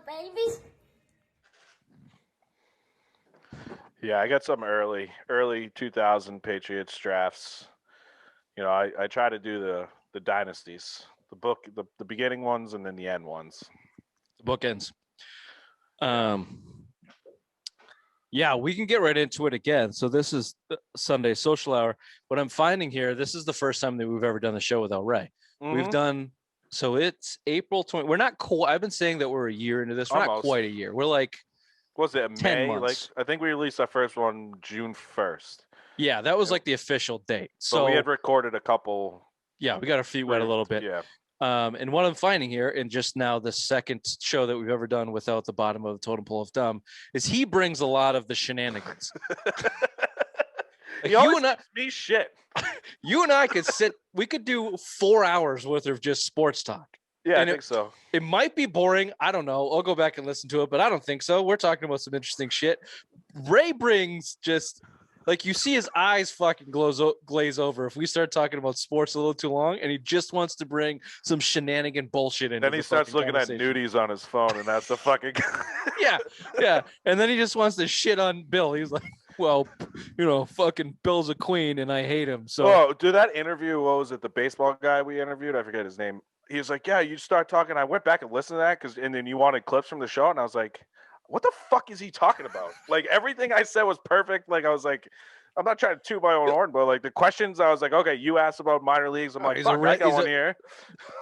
baby. Yeah, I got some early 2000 Patriots drafts. You know, I try to do the dynasties, the beginning ones and then the end ones. The bookends. Yeah, we can get right into it again. So this is Sunday Social Hour. What I'm finding here, this is the first time that we've ever done the show without Ray. Mm-hmm. We've done, so it's April 20. We're not quite, I've been saying that we're a year into this. We're not quite a year. We're like, was it 10 May? months. Like I think we released our first one June 1st. Yeah, that was like the official date. So but we had recorded a couple. Yeah, we got our feet wet a little bit. Yeah. And what I'm finding here, and just now the second show that we've ever done without the bottom of the totem pole of dumb, is he brings a lot of the shenanigans. Like you and me shit. You and I could sit. We could do 4 hours worth of just sports talk. Yeah, and I think so. It might be boring. I don't know. I'll go back and listen to it, but I don't think so. We're talking about some interesting shit. Ray brings just. Like, you see his eyes fucking glaze over if we start talking about sports a little too long, and he just wants to bring some shenanigan bullshit in. Then he starts looking at nudies on his phone, and that's the fucking... yeah. And then he just wants to shit on Bill. He's like, well, you know, fucking Bill's a queen, and I hate him. So, oh, dude, that interview, what was it, the baseball guy we interviewed? I forget his name. He was like, yeah, you start talking. I went back and listened to that, and then you wanted clips from the show, and I was like... what the fuck is he talking about? Like, everything I said was perfect. Like, I was like, I'm not trying to toot my own horn, but like the questions, I was like, okay, you asked about minor leagues. I'm like, fuck, I got one here.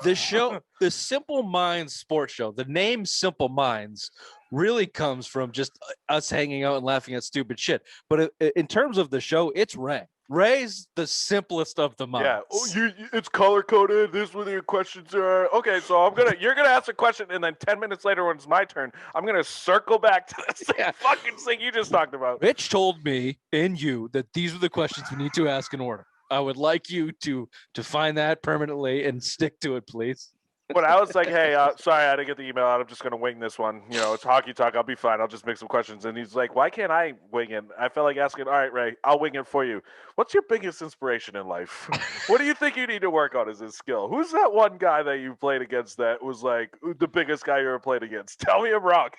The show, the Simple Minds sports show, the name Simple Minds really comes from just us hanging out and laughing at stupid shit. But in terms of the show, it's Ray. Ray's the simplest of the minds. Yeah, it's color coded. This is what your questions are. Okay, so you're gonna ask a question, and then 10 minutes later, when it's my turn, I'm gonna circle back to the same fucking thing you just talked about. Mitch told me and you that these are the questions we need to ask in order. I would like you to find that permanently and stick to it, please. But I was like, hey, sorry, I didn't get the email out. I'm just going to wing this one. You know, it's hockey talk. I'll be fine. I'll just make some questions. And he's like, why can't I wing it? I felt like asking, all right, Ray, I'll wing it for you. What's your biggest inspiration in life? What do you think you need to work on as a skill? Who's that one guy that you played against that was like the biggest guy you ever played against? Tell me I'm wrong.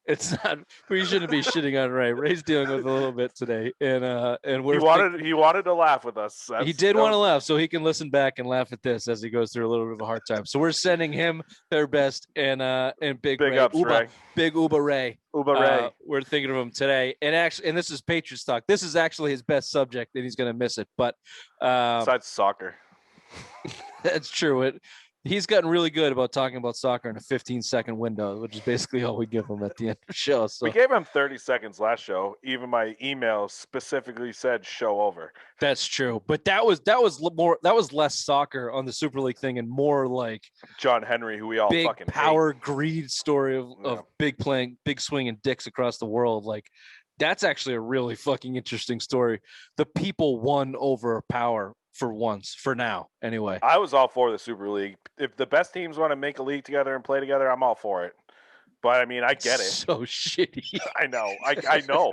It's not. We shouldn't be shitting on Ray. Ray's dealing with a little bit today, and we're. He wanted to laugh with us. He did want to laugh, so he can listen back and laugh at this as he goes through a little bit of a hard time. So we're sending him their best and big Ray, ups, Ray. Big Uba Ray. Uba Ray. We're thinking of him today, and this is Patriots talk. This is actually his best subject, and he's going to miss it. But besides soccer, that's true. He's gotten really good about talking about soccer in a 15-second window, which is basically all we give him at the end of the show. So we gave him 30 seconds last show. Even my email specifically said "show over." That's true, but that was less soccer on the Super League thing and more like John Henry, who we all big fucking power hate. Greed story of big swinging dicks across the world. Like, that's actually a really fucking interesting story. The people won over power. For now, anyway. I was all for the Super League. If the best teams want to make a league together and play together, I'm all for it. But I mean, I get it. So shitty. I know. I know.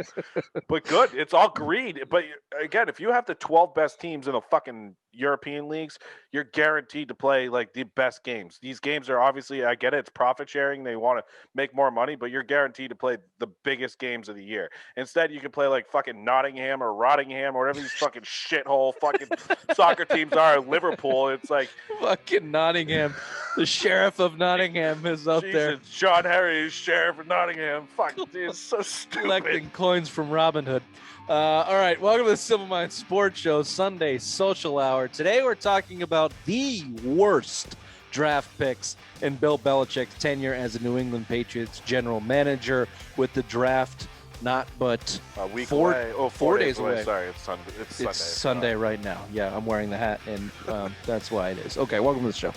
But good. It's all greed. But again, if you have the 12 best teams in the fucking European leagues, you're guaranteed to play like the best games. These games are obviously, I get it, it's profit sharing. They want to make more money, but you're guaranteed to play the biggest games of the year. Instead, you can play like fucking Nottingham or Rottingham or whatever these fucking shithole fucking soccer teams are. Liverpool. It's like fucking Nottingham. The sheriff of Nottingham is up there. John Harry, sheriff of Nottingham. Fuck, dude, it's so stupid. Collecting coins from Robin Hood. All right, welcome to the Simple Minds Sports Show, Sunday Social Hour. Today we're talking about the worst draft picks in Bill Belichick's tenure as a New England Patriots general manager, with the draft not but a week 4 away. Oh, 4 days away. Sorry, it's Sunday. It's Sunday right now. Yeah, I'm wearing the hat, and that's why it is. Okay, welcome to the show.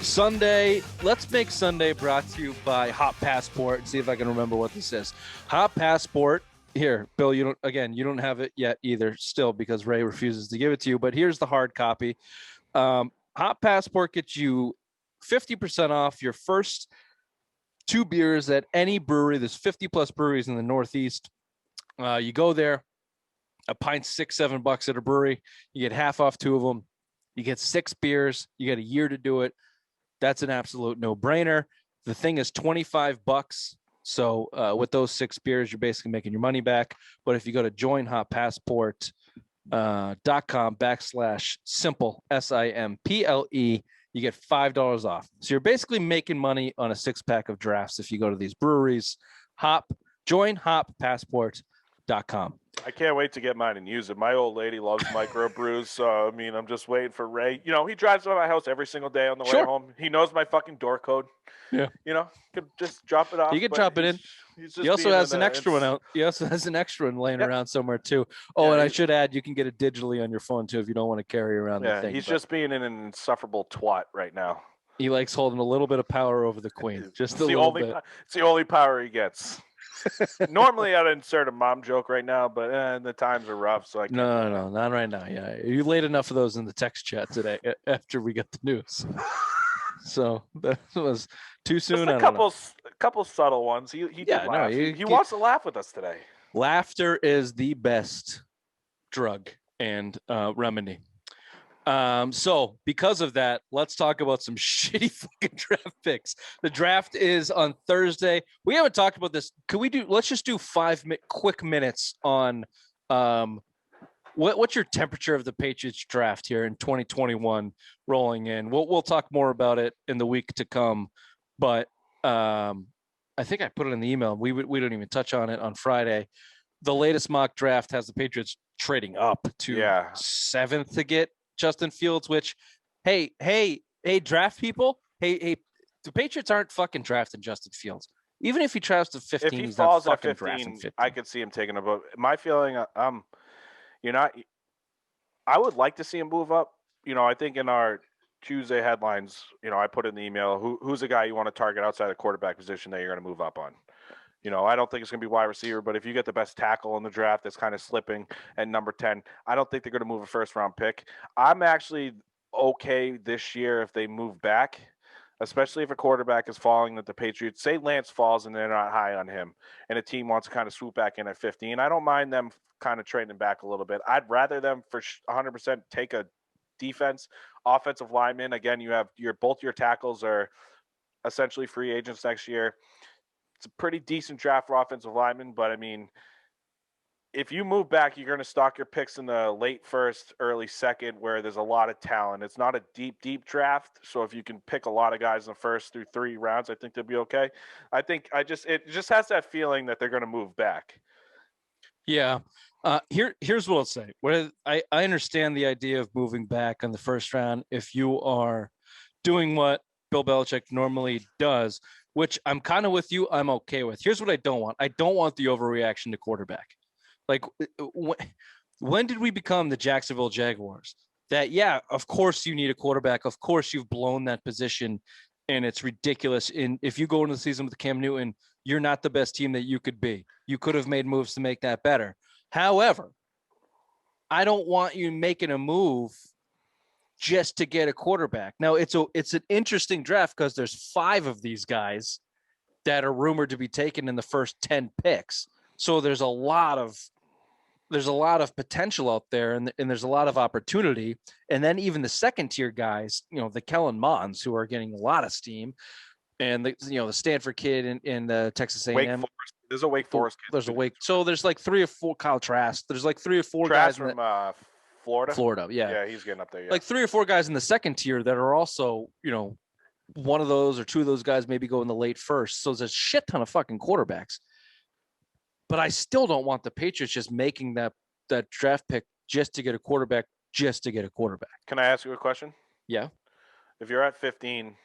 Sunday, let's make Sunday brought to you by Hot Passport and see if I can remember what this is. Hot Passport. Here, Bill, you don't have it yet either still because Ray refuses to give it to you, but here's the hard copy. Hot Passport gets you 50% off your first 2 beers at any brewery. There's 50 plus breweries in the Northeast. You go there, a pint's $6-7 at a brewery. You get half off 2 of them. You get 6 beers. You get a year to do it. That's an absolute no-brainer. The thing is $25. So with those 6 beers, you're basically making your money back. But if you go to joinhoppassport.com/simple, SIMPLE, you get $5 off. So you're basically making money on a 6-pack of drafts if you go to these breweries. Joinhoppassport.com. I can't wait to get mine and use it. My old lady loves microbrews, so I mean, I'm just waiting for Ray. You know, he drives by my house every single day on the way home. He knows my fucking door code. Yeah. You know, could just drop it off. You can drop it in. He also has an extra one out. He also has an extra one laying around somewhere too. Oh, yeah, and I should add, you can get it digitally on your phone too if you don't want to carry around the thing. He's just being an insufferable twat right now. He likes holding a little bit of power over the queen. Just a little bit. It's the only power he gets. Normally, I'd insert a mom joke right now, but the times are rough, so I can't. No, not right now. Yeah, you laid enough of those in the text chat today after we got the news. So that was too soon. Just a couple subtle ones. He wants to laugh with us today. Laughter is the best drug and remedy. So because of that, let's talk about some shitty fucking draft picks. The draft is on Thursday. We haven't talked about this. Let's just do 5 quick minutes on what's your temperature of the Patriots draft here in 2021 rolling in. We'll talk more about it in the week to come, but I think I put it in the email. We don't even touch on it on Friday. The latest mock draft has the Patriots trading up to 7th to get Justin Fields, which, hey, draft people, hey, the Patriots aren't fucking drafting Justin Fields. Even if he drafts to 15, if he falls at 15, I could see him taking a vote. My feeling, I would like to see him move up. You know, I think in our Tuesday headlines, I put in the email, who's a guy you want to target outside the quarterback position that you're going to move up on? I don't think it's going to be wide receiver, but if you get the best tackle in the draft that's kind of slipping at number 10, I don't think they're going to move a first-round pick. I'm actually okay this year if they move back, especially if a quarterback is falling that the Patriots, say Lance falls and they're not high on him, and a team wants to kind of swoop back in at 15. I don't mind them kind of trading back a little bit. I'd rather them for 100% take a defense, offensive lineman. Again, you have both your tackles are essentially free agents next year. It's a pretty decent draft for offensive linemen, but I mean, if you move back, you're going to stock your picks in the late first, early second, where there's a lot of talent. It's not a deep draft, so if you can pick a lot of guys in the first through 3 rounds, I think they'll be okay. It just has that feeling that they're going to move back. Yeah. Here's what I'll say. I understand the idea of moving back on the first round if you are doing what Bill Belichick normally does, which I'm kind of with you. I'm okay with. Here's what I don't want. I don't want the overreaction to quarterback. Like, when did we become the Jacksonville Jaguars? That, of course you need a quarterback. Of course you've blown that position, and it's ridiculous. And if you go into the season with Cam Newton, you're not the best team that you could be. You could have made moves to make that better. However, I don't want you making a move just to get a quarterback. Now, it's an interesting draft because there's 5 of these guys that are rumored to be taken in the first 10 picks. So there's a lot of potential out there, and there's a lot of opportunity. And then even the second tier guys, the Kellen Monds, who are getting a lot of steam, and the Stanford kid in the Texas A&M. There's a Wake Forest kid. So there's like 3 or 4 Kyle Trask. There's like 3 or 4 Trask guys from Florida. Florida, yeah. Yeah, he's getting up there. Yeah. Like 3 or 4 guys in the second tier that are also, one of those or 2 of those guys maybe go in the late first. So there's a shit ton of fucking quarterbacks. But I still don't want the Patriots just making that draft pick just to get a quarterback, Can I ask you a question? Yeah. If you're at 15,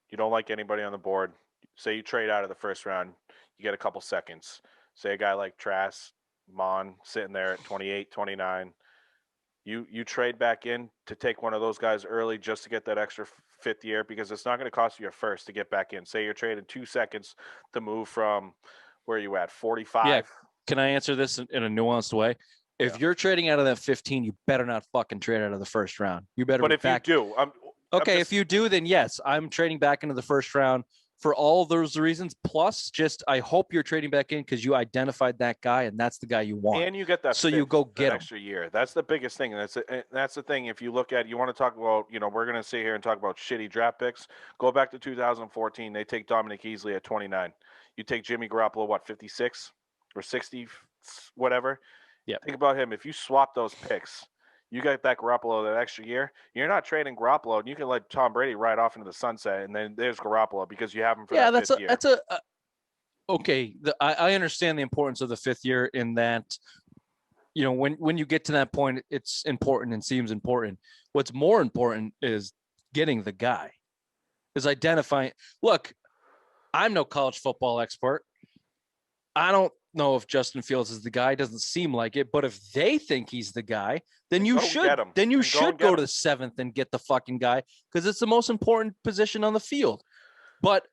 you don't like anybody on the board, say you trade out of the first round, you get a couple seconds. Say a guy like Trask, Mon, sitting there at 28, 29. You trade back in to take one of those guys early just to get that extra 5th year, because it's not going to cost you a first to get back in. Say you're trading 2 seconds to move from where you at 45. Yeah. Can I answer this in a nuanced way? If you're trading out of that 15, you better not fucking trade out of the first round. You better. But if back. you do, Okay, if you do, then yes, I'm trading back into the first round for all those reasons. Plus, just I hope you're trading back in because you identified that guy and that's the guy you want. And you get that so you go get that him. extra year. That's the biggest thing. That's the thing. If you look at, you want to talk about, we're going to sit here and talk about shitty draft picks. Go back to 2014. They take Dominic Easley at 29. You take Jimmy Garoppolo, what, 56 or 60, whatever. Yeah. Think about him. If you swap those picks, you get that Garoppolo that extra year. You're not trading Garoppolo, and you can let Tom Brady ride off into the sunset, and then there's Garoppolo because you have him for that fifth year. Okay. I understand the importance of the fifth year in that, when you get to that point, it's important and seems important. What's more important is getting the guy, is identifying. Look, I'm no college football expert. I don't know if Justin Fields is the guy. Doesn't seem like it. But if they think he's the guy, then you should. Then you should go to the seventh and get the fucking guy because it's the most important position on the field. But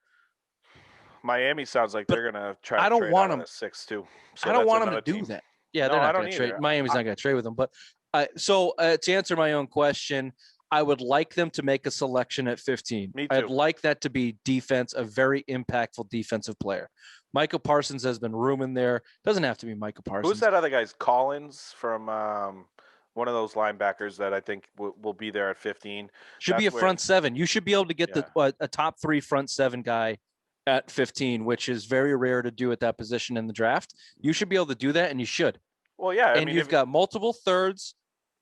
Miami sounds like they're gonna try. I don't want him at 6 too. So I don't want him to do that. Yeah, they're not going to trade. Miami's not going to trade with him. But to answer my own question, I would like them to make a selection at 15. Me too. I'd like that to be defense, a very impactful defensive player. Michael Parsons has been room in there. Doesn't have to be Michael Parsons. Who's that other guy's Collins from one of those linebackers that I think will be there at 15? Should be a front seven. You should be able to get a top 3 front seven guy at 15, which is very rare to do at that position in the draft. You should be able to do that, and you should. Well, yeah. And you've got multiple thirds.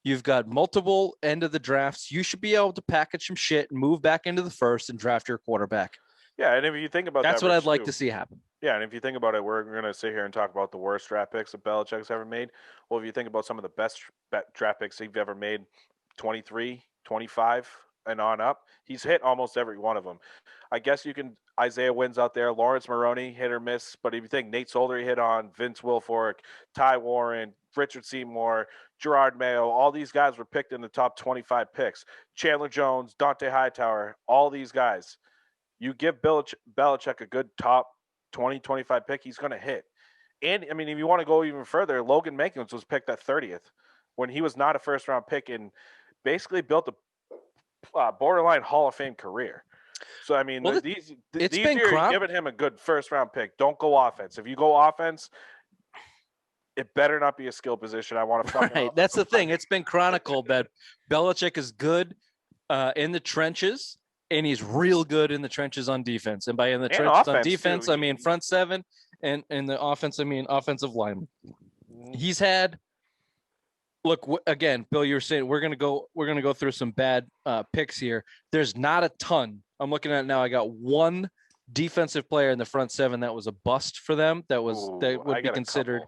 You've got multiple end of the drafts. You should be able to package some shit and move back into the first and draft your quarterback. Yeah, and if you think about that's what I'd like to see happen. Yeah, and if you think about it, we're going to sit here and talk about the worst draft picks that Belichick's ever made. Well, if you think about some of the best draft picks he's ever made, 23, 25, and on up, he's hit almost every one of them. I guess you can Isaiah Wynn's out there, Lawrence Maroney, hit or miss. But if you think Nate Solder hit on, Vince Wilfork, Ty Warren, Richard Seymour, Gerard Mayo, all these guys were picked in the top 25 picks. Chandler Jones, Dante Hightower, all these guys. You give Belichick a good top 20, 25 pick, he's going to hit. And, I mean, if you want to go even further, Logan Mankins was picked at 30th when he was not a first-round pick and basically built a borderline Hall of Fame career. So, I mean, these years you're giving him a good first-round pick. Don't go offense. If you go offense, it better not be a skill position. I want to fucking right. That's the thing. It's been chronicled that Belichick is good in the trenches, and he's real good in the trenches on defense. And by in the trenches on defense, I mean front seven, and in the offense, I mean offensive lineman. He's had. Look, again, Bill, you're saying we're gonna go through some bad picks here. There's not a ton. I'm looking at it now. I got one defensive player in the front seven that was a bust for them. That would be considered.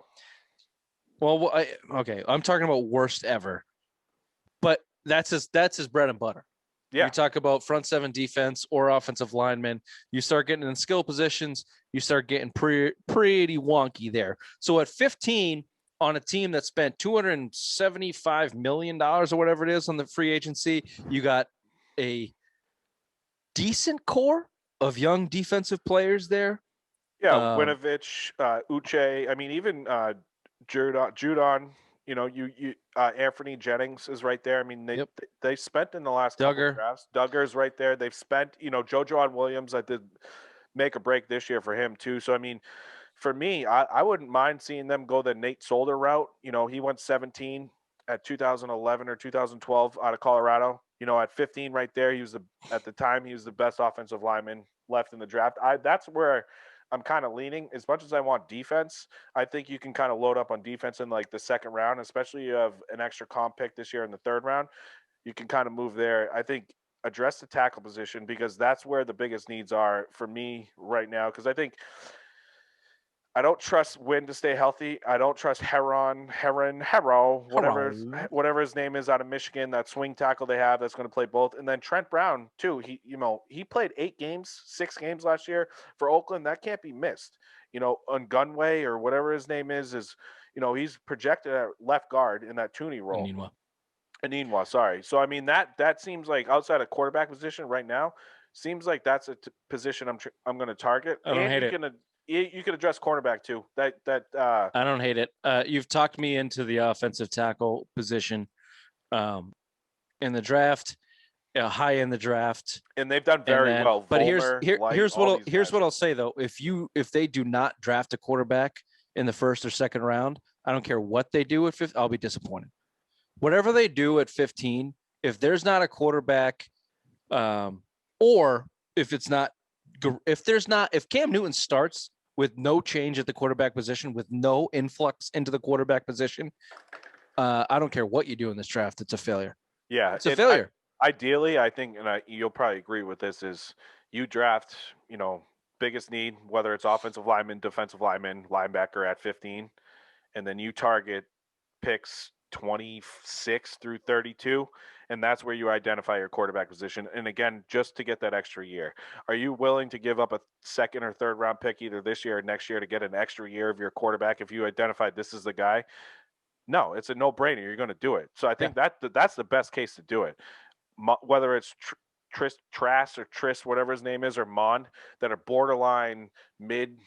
Well, okay. I'm talking about worst ever, but that's his bread and butter. Yeah. You talk about front seven defense or offensive linemen. You start getting in skill positions. You start getting pretty wonky there. So at 15. On a team that spent $275 million or whatever it is on the free agency, you got a decent core of young defensive players there. Yeah, Winovich, Uche. I mean, even Judon. You know, Anthony Jennings is right there. I mean, they spent in the last couple of drafts. Duggar's right there. They've spent. JoJo Williams. I did make a break this year for him too. So I mean. For me, I wouldn't mind seeing them go the Nate Solder route. He went 17 at 2011 or 2012 out of Colorado. At 15 right there, at the time he was the best offensive lineman left in the draft. That's where I'm kind of leaning. As much as I want defense, I think you can kind of load up on defense in like the second round, especially you have an extra comp pick this year in the third round. You can kind of move there. I think address the tackle position because that's where the biggest needs are for me right now. Because I don't trust Wynn to stay healthy. I don't trust Hero, whatever his name is out of Michigan, that swing tackle they have that's going to play both. And then Trent Brown too. He played 6 games last year for Oakland. That can't be missed. On Gunway or whatever his name is he's projected at left guard in that Tooney role. Anenwa, sorry. So I mean that seems like outside of quarterback position right now, seems like that's a position I'm going to target. I don't hate it. You could address cornerback too. I don't hate it. You've talked me into the offensive tackle position in the draft, high in the draft. And they've done very well. But Volner, here's what I'll say though. If they do not draft a quarterback in the first or second round, I don't care what they do at 15, I'll be disappointed. Whatever they do at 15, if there's not a quarterback, or if Cam Newton starts with no change at the quarterback position, with no influx into the quarterback position, I don't care what you do in this draft. It's a failure. Yeah, it's a failure. Ideally, I think, and you'll probably agree with this, is you draft, biggest need, whether it's offensive lineman, defensive lineman, linebacker at 15, and then you target picks 26 through 32, and that's where you identify your quarterback position. And again, just to get that extra year, are you willing to give up a second or third round pick either this year or next year to get an extra year of your quarterback if you identify this is the guy? No, it's a no-brainer. You're going to do it. So I think that's the best case to do it. Whether it's Trask or Tris, whatever his name is, or Mon, that are borderline mid,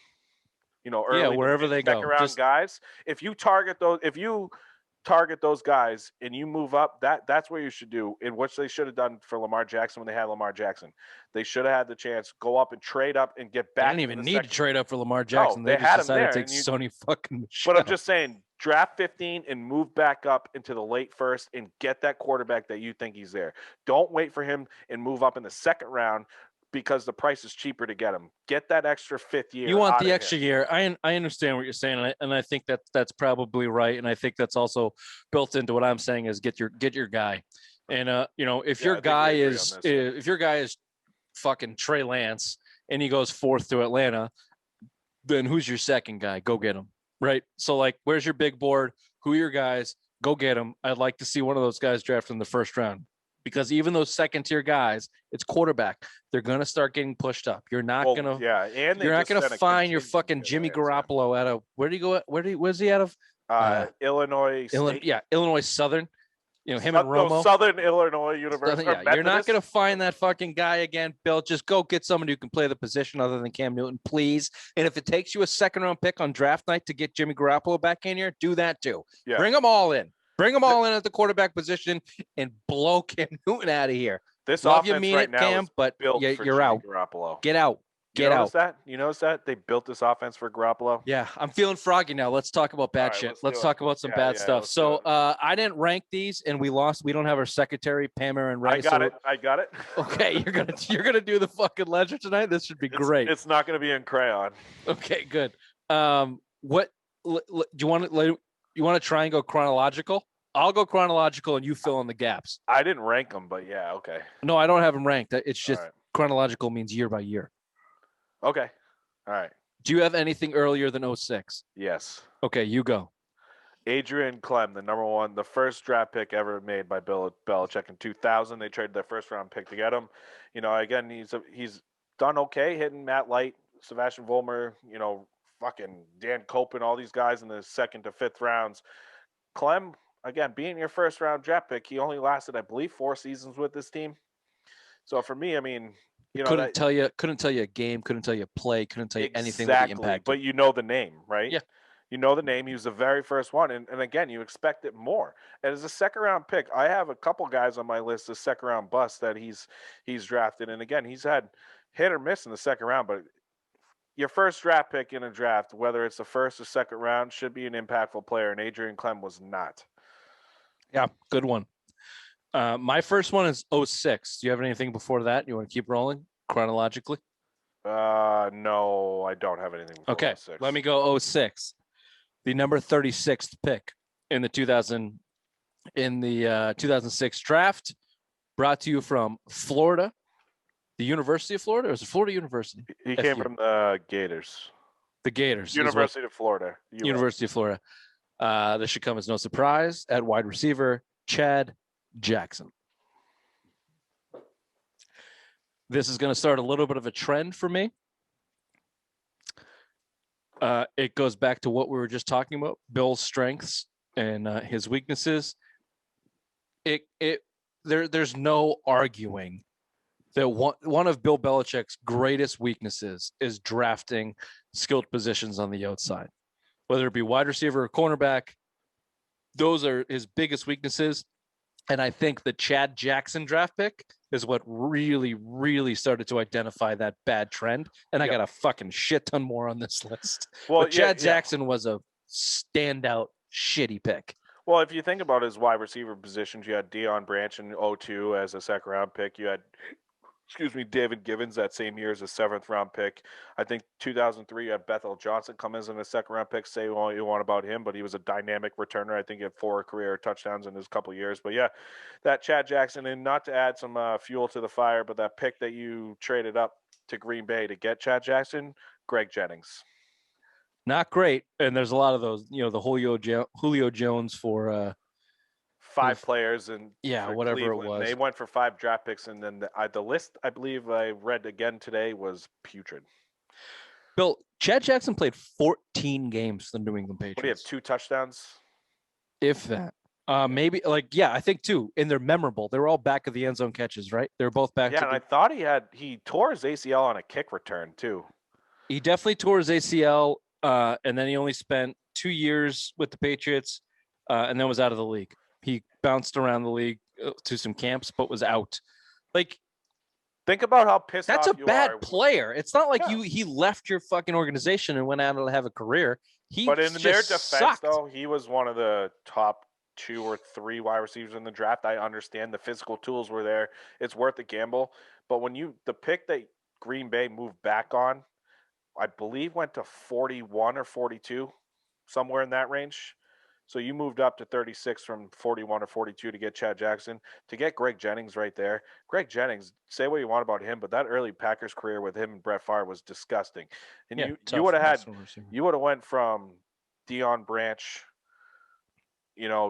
early wherever they go, second-round guys. If you target those guys and you move up, that's what you should do, in which they should have done for Lamar Jackson when they had Lamar Jackson. They should have had the chance, go up and trade up and get back. They didn't even need to trade up for Lamar Jackson. No, they just decided to take Sony fucking Michel. But I'm just saying, draft 15 and move back up into the late first and get that quarterback that you think he's there. Don't wait for him and move up in the second round because the price is cheaper to get him. Get that extra fifth year. You want the extra year. I understand what you're saying, and I think that's probably right. And I think that's also built into what I'm saying is get your guy. And if your guy is fucking Trey Lance and he goes fourth to Atlanta, then who's your second guy? Go get him. Right. So like, where's your big board? Who are your guys? Go get them. I'd like to see one of those guys drafted in the first round, because even those second tier guys, it's quarterback. They're going to start getting pushed up. You're not going to, you're not going to find your fucking Jimmy Garoppolo out of, where's he out of? Illinois State. Illinois Southern. Him and Romo. Southern Illinois University. You're not going to find that fucking guy again, Bill. Just go get somebody who can play the position other than Cam Newton, please. And if it takes you a second round pick on draft night to get Jimmy Garoppolo back in here, do that too. Yeah. Bring them all in. Bring them all in at the quarterback position and blow Cam Newton out of here. This Love offense you mean right it, now Cam, is but built for you're out. Garoppolo. Get out. Get out. You notice that? They built this offense for Garoppolo? Yeah, I'm feeling froggy now. Let's talk about bad shit. Let's talk about some bad stuff. So I didn't rank these, and we lost. We don't have our secretary, Pamela and Ray. I got it. Okay, you're gonna do the fucking ledger tonight. This should be great. It's not gonna be in crayon. Okay, good. What do you want to try and go chronological? I'll go chronological, and you fill in the gaps. I didn't rank them, but yeah, okay. No, I don't have them ranked. It's just chronological means year by year. Okay. All right. Do you have anything earlier than 06? Yes. Okay, you go. Adrian Clem, the first draft pick ever made by Bill Belichick in 2000. They traded their first round pick to get him. Again, he's done okay hitting Matt Light, Sebastian Vollmer, fucking Dan Copen, all these guys in the second to fifth rounds. Clem, again, being your first round draft pick, he only lasted, I believe, 4 seasons with this team. So for me, I mean, couldn't tell you a game, couldn't tell you a play, couldn't tell you anything with the impact. But you know the name, right? Yeah. You know the name. He was the very first one. And again, you expect it more. And as a second round pick, I have a couple guys on my list as second round busts that he's drafted. And again, he's had hit or miss in the second round, but your first draft pick in a draft, whether it's the first or second round, should be an impactful player. And Adrian Clem was not. Yeah, good one. My first one is 06. Do you have anything before that? You want to keep rolling chronologically? No, I don't have anything before 06. Let me go 06. The number 36th pick in the 2006 draft, brought to you from Florida, the University of Florida, or is it Florida University? He came from the Gators. The Gators. University of Florida. US. University of Florida. This should come as no surprise. At wide receiver, Chad Jackson. This is going to start a little bit of a trend for me. It goes back to what we were just talking about, Bill's strengths and his weaknesses. There's no arguing that one of Bill Belichick's greatest weaknesses is drafting skilled positions on the outside, whether it be wide receiver or cornerback. Those are his biggest weaknesses. And I think the Chad Jackson draft pick is what really, really started to identify that bad trend. And I got a fucking shit ton more on this list. Well, but Chad Jackson was a standout shitty pick. Well, if you think about his wide receiver positions, you had Deion Branch in 02 as a second round pick. You had, David Givens that same year as a 7th round pick. I think 2003, you had Bethel Johnson come in as a second round pick. Say all you want about him, but he was a dynamic returner. I think he had 4 career touchdowns in his couple years. But yeah, that Chad Jackson, and not to add some fuel to the fire, but that pick that you traded up to Green Bay to get Chad Jackson, Greg Jennings. Not great. And there's a lot of those, the Julio Jones for 5 players and whatever Cleveland. It was. They went for 5 draft picks, and then the list I believe I read again today was putrid. Bill, Chad Jackson played 14 games for the New England Patriots. What do you have, 2 touchdowns? If that. Maybe I think 2, and they're memorable. They were all back of the end zone catches, right? They were both back. Yeah, and I thought he tore his ACL on a kick return too. He definitely tore his ACL, and then he only spent 2 years with the Patriots, and then was out of the league. He bounced around the league to some camps, but was out. Think about how pissed off you are. That's a bad player. It's not like he left your fucking organization and went out to have a career. But in their defense, though, he was one of the top 2 or 3 wide receivers in the draft. I understand the physical tools were there. It's worth the gamble. But when the pick that Green Bay moved back on, I believe went to 41 or 42, somewhere in that range. So you moved up to 36 from 41 or 42 to get Chad Jackson. To get Greg Jennings right there. Greg Jennings, say what you want about him, but that early Packers career with him and Brett Favre was disgusting. And you would have went from Deion Branch,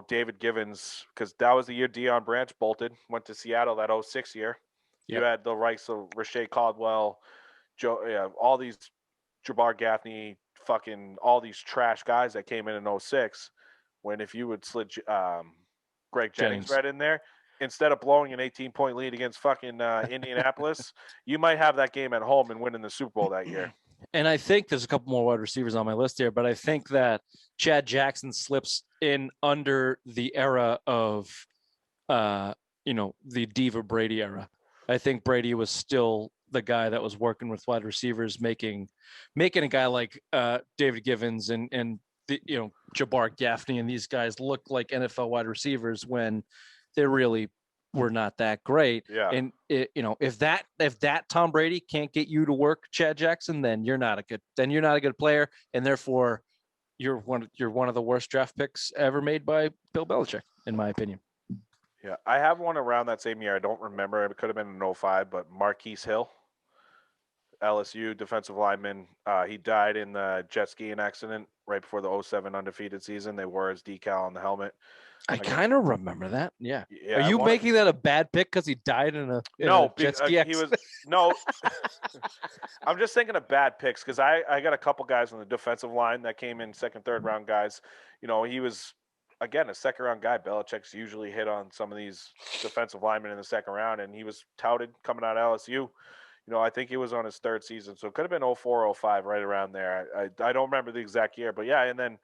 David Givens, because that was the year Deion Branch bolted, went to Seattle that 06 year. Yep. You had the likes of Rashae Caldwell, all these Jabbar Gaffney, fucking all these trash guys that came in 06. When if you would slid Greg Jennings right in there, instead of blowing an 18-point lead against fucking Indianapolis, you might have that game at home and winning the Super Bowl that year. And I think there's a couple more wide receivers on my list here, but I think that Chad Jackson slips in under the era of, the Diva Brady era. I think Brady was still the guy that was working with wide receivers, making a guy like David Givens and Jabbar Gaffney and these guys look like NFL wide receivers when they really were not that great. Yeah. And if that Tom Brady can't get you to work Chad Jackson, then you're not a good player, and therefore you're one of the worst draft picks ever made by Bill Belichick, in my opinion. Yeah, I have one around that same year. I don't remember. It could have been in 05, but Marquise Hill, LSU defensive lineman. He died in the jet skiing accident right before the 07 undefeated season. They wore his decal on the helmet. I kind of remember that. Yeah. Are you making that a bad pick because he died in a jet ski accident? No. I'm just thinking of bad picks because I got a couple guys on the defensive line that came in 2nd, 3rd round guys. He was, again, a 2nd round guy. Belichick's usually hit on some of these defensive linemen in the 2nd round, and he was touted coming out of LSU. I think he was on his 3rd season, so it could have been 04, 05, right around there. I don't remember the exact year, but yeah, and then,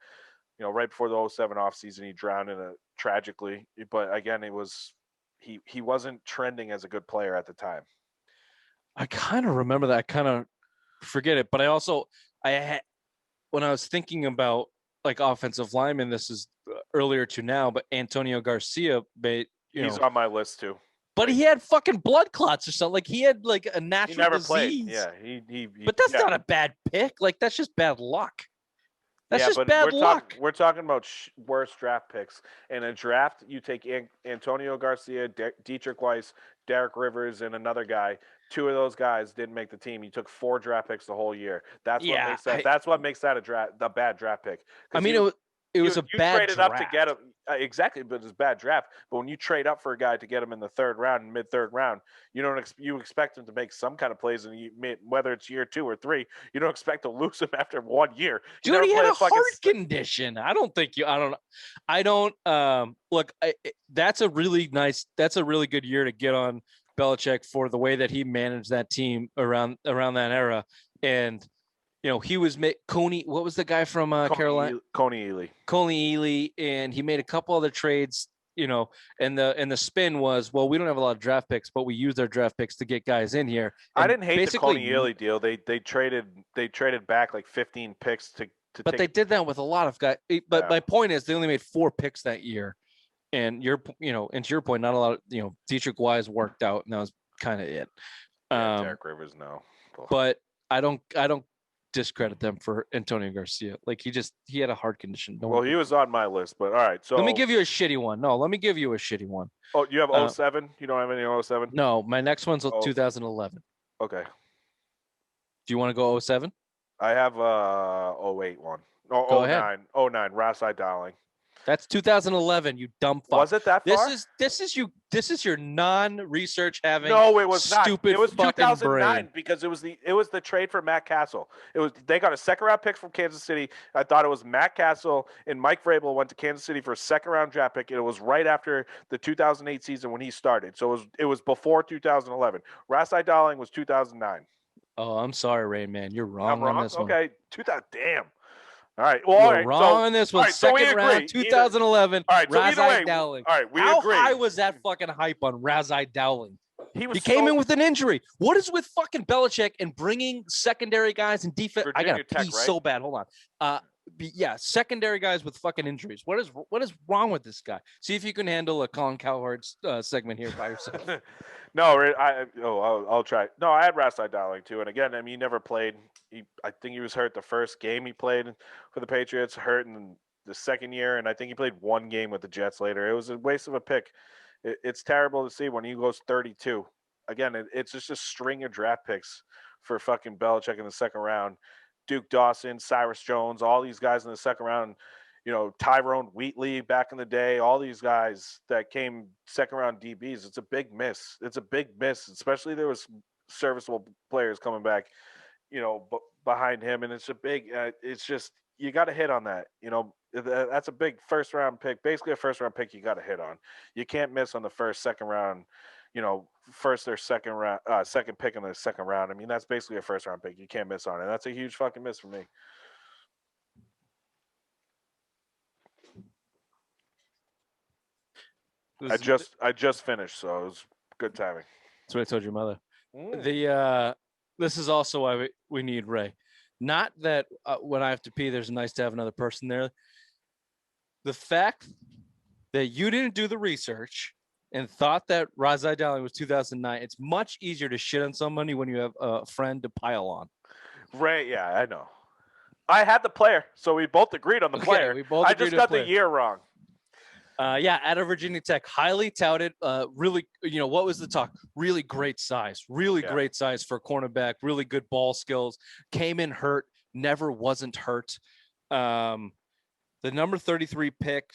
right before the 07 offseason, he drowned in tragically. But again, it was he wasn't trending as a good player at the time. I kind of remember that. I kind of forget it, but when I was thinking about like offensive linemen, this is earlier to now, but Antonio Garcia, he's on my list too. But he had fucking blood clots or something. Like he had like a natural he never disease. Played. Yeah, he But that's not a bad pick. Like that's just bad luck. That's just bad luck. We're talking about worst draft picks. In a draft, you take Antonio Garcia, Dietrich Weiss, Derek Rivers, and another guy. 2 of those guys didn't make the team. You took 4 draft picks the whole year. That's what makes that a bad draft pick. I mean, it was a bad traded draft. Up to get him exactly, but it's a bad draft. But when you trade up for a guy to get him in the 3rd round, mid-3rd round, you expect him to make some kind of plays, and whether it's year 2 or 3, you don't expect to lose him after 1 year. Dude, he had a heart condition. I don't. Look, that's a really good year to get on Belichick for the way that he managed that team around that era, and. He was Coney. What was the guy from Carolina? Coney Ely. Coney Ely, and he made a couple other trades and the spin was, well, we don't have a lot of draft picks, but we use our draft picks to get guys in here. And I didn't hate the basically, Koniili deal. They traded back like 15 picks to but take. they did that with a lot of guys. But my point is, they only made 4 picks that year, and and to your point, not a lot of Dietrich Wise worked out, and that was kind of it. Derek Rivers, no. But I don't discredit them for Antonio Garcia. Like he had a heart condition. Well, he was on my list, but all right. So let me give you a shitty one. No, let me give you a shitty one. Oh, you have 07? You don't have any 07? No, my next one's 2011. Okay. Do you want to go 07? I have 08 one. Oh, Go 09. ahead. 09, Rasai Dowling. That's 2011, you dumb fuck. Was it that far? This is your non-research having. No, it was stupid not. It was fucking 2009 brain. because it was the trade for Matt Castle. They got a second round pick from Kansas City. I thought it was Matt Castle and Mike Vrabel went to Kansas City for a second round draft pick. And it was right after the 2008 season when he started. So it was before 2011. Rasai Dowling was 2009. Oh, I'm sorry, Rain Man. You're wrong on this one. Okay, 2000. Damn. All right. Well, You're all right. wrong on this one. Right, so second round, 2011. All right. So either way, Dowling. all right. We How agree. high was that fucking hype on Razai Dowling? He came in with an injury. What is with fucking Belichick and bringing secondary guys and defense? I gotta pee so bad. Hold on. Secondary guys with fucking injuries. What is wrong with this guy? See if you can handle a Colin Cowherd segment here by yourself. No, I'll try. No, I had Rasai Dowling too, and again, I mean, he never played. I think he was hurt the first game he played for the Patriots, hurt in the second year, and I think he played one game with the Jets later. It was a waste of a pick. It's terrible to see when he goes 32. Again, it's just a string of draft picks for fucking Belichick in the second round. Duke Dawson, Cyrus Jones, all these guys in the second round. Tyrone Wheatley back in the day, all these guys that came second round DBs. It's a big miss. It's a big miss, especially there was serviceable players coming back, behind him. And it's a big, it's just, you got to hit on that. That's a big first round pick, basically a first round pick you got to hit on. You can't miss on the first, second round, first or second round, second pick in the second round. I mean, that's basically a first round pick. You can't miss on it. That's a huge fucking miss for me. I just finished, so it was good timing. That's what I told your mother. This is also why we need Ray. Not that when I have to pee, there's nice to have another person there. The fact that you didn't do the research and thought that Razai Dowling was 2009, it's much easier to shit on somebody when you have a friend to pile on. Ray, yeah, I know. I had the player, so we both agreed on the player. I just got the year wrong. Out of Virginia Tech, highly touted. Really, what was the talk? Really great size. Great size for a cornerback. Really good ball skills. Came in hurt. Never wasn't hurt. The number 33 pick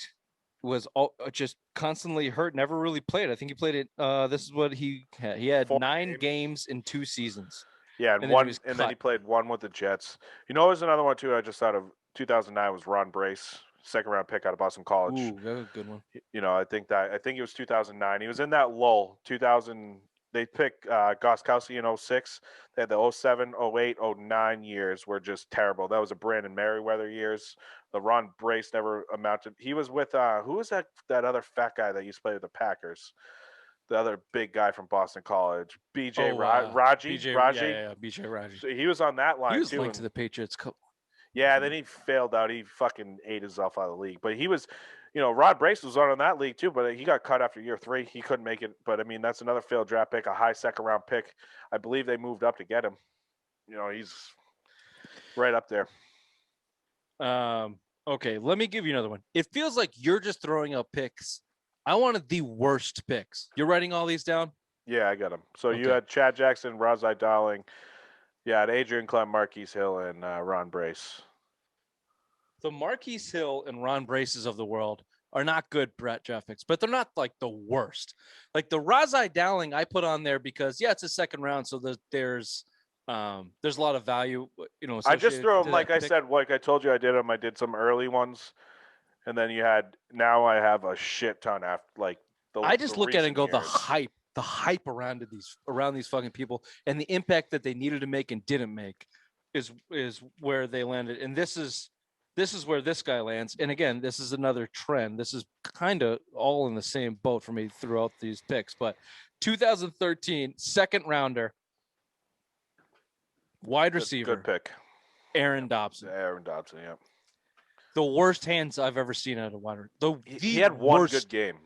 was just constantly hurt. Never really played. I think he played it. This is what he had. He had 9 games in 2 seasons. Yeah, and then he played one with the Jets. There's another one too. I just thought of 2009 was Ron Brace. Second round pick out of Boston College. Ooh, that was a good one. I think it was 2009. He was in that lull. 2000. They picked Gostkowski in 06. They had the 07, 08, 09 years were just terrible. That was a Brandon Merriweather years. The Ron Brace never amounted. He was with who was that other fat guy that used to play with the Packers? The other big guy from Boston College, BJ Raji. Yeah, BJ Raji. So he was on that line. He was too, linked to the Patriots. Yeah, then he failed out. He fucking ate himself out of the league. But he was, Rod Brace was on that league too, but he got cut after year 3. He couldn't make it. But, I mean, that's another failed draft pick, a high second-round pick. I believe they moved up to get him. He's right up there. Okay, let me give you another one. It feels like you're just throwing out picks. I wanted the worst picks. You're writing all these down? Yeah, I got them. So you had Chad Jackson, Razai Dowling. Yeah, Adrian Clem, Marquise Hill, and Ron Brace. The Marquise Hill and Ron Braces of the world are not good draft picks, but they're not like the worst. Like the Razai Dowling I put on there because it's a second round, so there's a lot of value. I just throw them like I said, like I told you I did them. I did some early ones, and then now I have a shit ton after like the. I just look at it and go years. the hype around these fucking people and the impact that they needed to make and didn't make is where they landed. And this is this is where this guy lands. And again, this is another trend. This is kind of all in the same boat for me throughout these picks. But 2013 second rounder, wide receiver, Good pick. Aaron Dobson. Aaron Dobson, yeah. The worst hands I've ever seen out of wide receiver. He had one good game.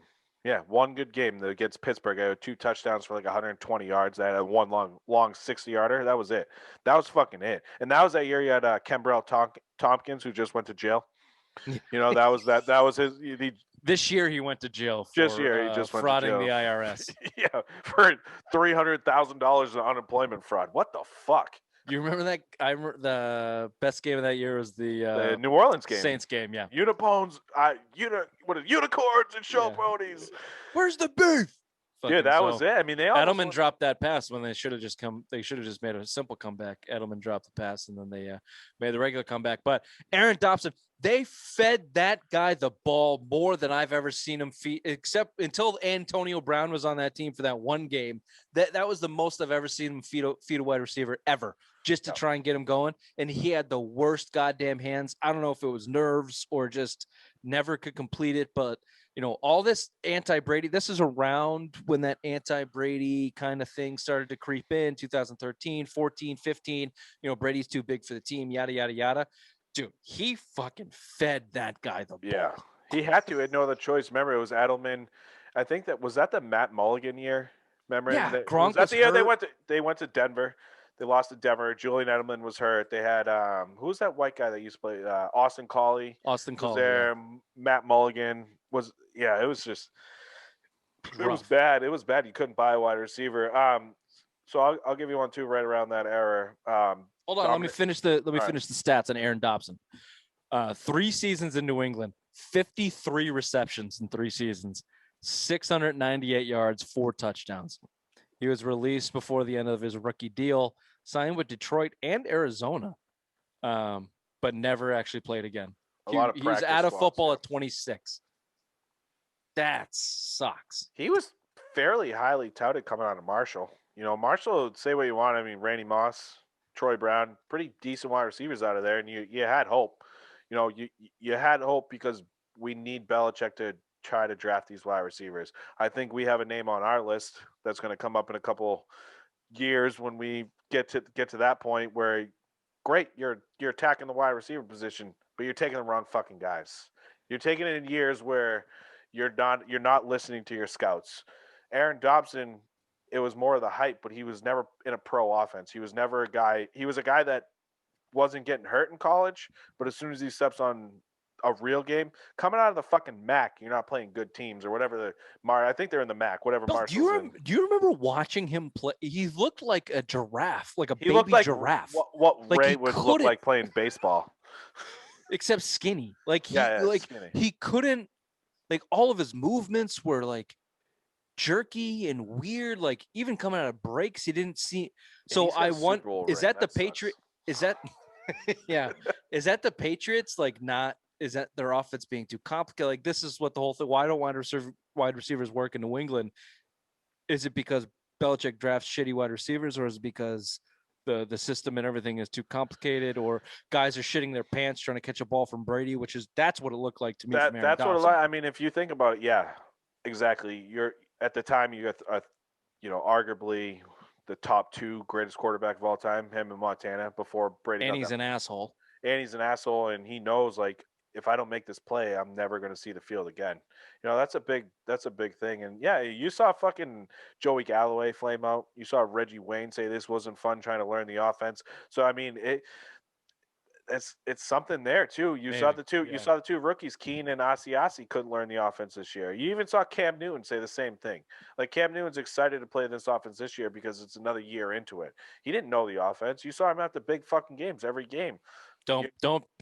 Yeah, one good game against Pittsburgh. I had 2 touchdowns for like 120 yards. That had one long 60-yarder. That was it. That was fucking it. And that was that year you had Kembrell Tompkins, who just went to jail. You know, that was his. This year he went to jail for he just went frauding to jail. the IRS. Yeah, for $300,000 in unemployment fraud. What the fuck? You remember that? I remember the best game of that year was the New Orleans game, Saints game. Yeah, unicorns, unicorns and show ponies. Where's the beef? Yeah, that was it. I mean, Edelman dropped that pass when they should have just come. They should have just made a simple comeback. Edelman dropped the pass, and then they made the regular comeback. But Aaron Dobson, they fed that guy the ball more than I've ever seen him feed, except until Antonio Brown was on that team for that one game. That was the most I've ever seen him feed a wide receiver ever, just to try and get him going. And he had the worst goddamn hands. I don't know if it was nerves or just never could complete it, but you know, all this anti-Brady, this is around when that anti-Brady kind of thing started to creep in, 2013, 14, 15, you know, Brady's too big for the team, yada, yada, yada. Dude, he fucking fed that guy the ball. Yeah, he had to. He had no other choice. Remember, it was Edelman. I think that was the Matt Mulligan year. Remember? Yeah, Gronk was that the year they went to Denver. They lost to Denver. Julian Edelman was hurt. They had who was that white guy that used to play? Austin Collie. Austin Collie was there. Yeah. Matt Mulligan was. Yeah, it was just. It was bad. It was bad. You couldn't buy a wide receiver. So I'll give you one too. Right around that era. Hold on. Let me finish the stats on Aaron Dobson. 3 seasons in New England, 53 receptions in 3 seasons, 698 yards, 4 touchdowns. He was released before the end of his rookie deal, signed with Detroit and Arizona, but never actually played again. He was out of football at 26. That sucks. He was fairly highly touted coming out of Marshall. You know, Marshall, say what you want. I mean, Randy Moss, Troy Brown, pretty decent wide receivers out of there, and you had hope. You know, you had hope because we need Belichick to try to draft these wide receivers. I think we have a name on our list that's going to come up in a couple years when we get to that point where, great, you're attacking the wide receiver position, but you're taking the wrong fucking guys. You're taking it in years where you're not listening to your scouts. Aaron Dobson, it was more of the hype, but he was never in a pro offense. He was never a guy. He was a guy that wasn't getting hurt in college, but as soon as he steps on a real game, coming out of the fucking MAC, you're not playing good teams or whatever I think they're in the MAC, whatever. Bill, do you remember watching him play? He looked like a giraffe, like a baby giraffe. What like Ray would look like playing baseball, except skinny. Like skinny. He couldn't. Like all of his movements were like jerky and weird. Like even coming out of breaks, he didn't see. So I want. Is that the Patriot? Is that? Yeah. Is that the Patriots? Like not. Is that their offense being too complicated? Like this is what the whole thing. Why don't wide receivers work in New England? Is it because Belichick drafts shitty wide receivers, or is it because the system and everything is too complicated, or guys are shitting their pants trying to catch a ball from Brady, that's what it looked like to me. That's what I mean. If you think about it, yeah, exactly. You're at the time you got arguably the top 2 greatest quarterback of all time, him in Montana before Brady. And he's an asshole. And he knows, like, if I don't make this play, I'm never going to see the field again. You know, that's a big thing. And yeah, you saw fucking Joey Galloway flame out. You saw Reggie Wayne say this wasn't fun trying to learn the offense. So I mean, it's something there too. You saw the two rookies, Keene and Asiasi, couldn't learn the offense this year. You even saw Cam Newton say the same thing. Like, Cam Newton's excited to play this offense this year because it's another year into it. He didn't know the offense. You saw him at the big fucking games every game. Don't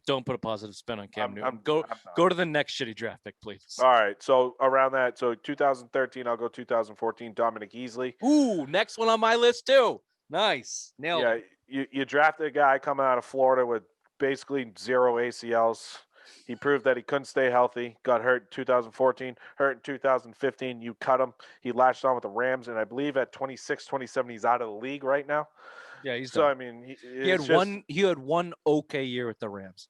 put a positive spin on Cam Newton. Go to the next shitty draft pick, please. All right. So around that, 2013, I'll go 2014, Dominic Easley. Ooh, next one on my list too. Nice. Nailed it. You drafted a guy coming out of Florida with basically 0 ACLs. He proved that he couldn't stay healthy. Got hurt in 2014, hurt in 2015. You cut him. He latched on with the Rams, and I believe at 26, 27, he's out of the league right now. Yeah, he's so done. I mean, he had one okay year with the Rams.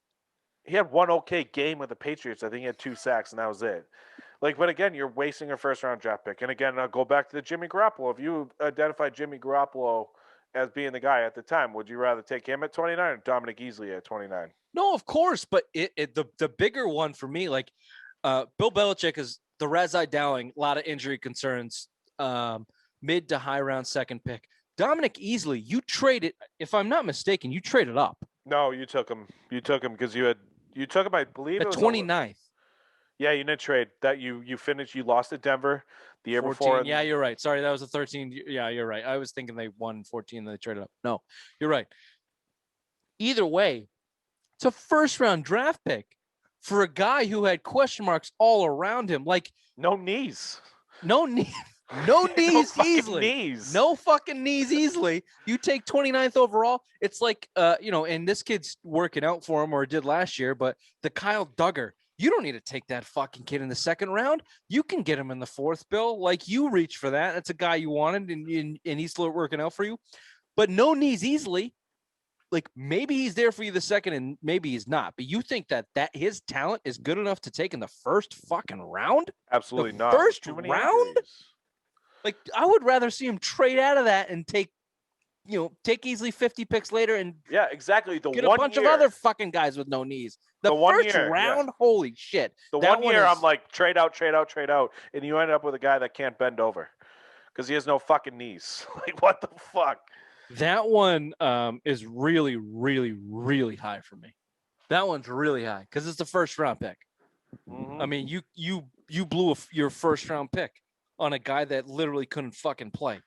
he had one okay game with the Patriots. I think he had 2 sacks, and that was it. Like, but again, you're wasting a first round draft pick. And again, I'll go back to the Jimmy Garoppolo. If you identified Jimmy Garoppolo as being the guy at the time, would you rather take him at 29 or Dominic Easley at 29? No, of course, but the bigger one for me, like Bill Belichick is the Razai Dowling, a lot of injury concerns, mid to high round second pick. Dominic Easley, you traded, if I'm not mistaken, you traded up No, you took him. You took him because you took him. I believe at it was 29th. yeah. You didn't trade that. You finished. You lost at Denver the year 14. before. Yeah, you're right. Sorry, that was a 13. Yeah, you're right. I was thinking they won 14 and they traded up. No, you're right. Either way, it's a first round draft pick for a guy who had question marks all around him. Like, no knees. no knee, no knees easily. Knees. No fucking knees easily. You take 29th overall. It's like, and this kid's working out for him or did last year, but the Kyle Duggar, you don't need to take that fucking kid in the second round. You can get him in the fourth, Bill. Like, you reach for that. That's a guy you wanted, and he's still working out for you. But no knees easily. Like, maybe he's there for you the second and maybe he's not. But you think that his talent is good enough to take in the first fucking round? Absolutely the not. First round? Injuries. Like, I would rather see him trade out of that and take easily 50 picks later and yeah, exactly. Get a bunch of other fucking guys with no knees. The first round, holy shit. The one year, I'm like, trade out, and you end up with a guy that can't bend over because he has no fucking knees. Like, what the fuck? That one is really, really, really high for me. That one's really high because it's the first round pick. Mm-hmm. I mean, you blew your first round pick on a guy that literally couldn't fucking play.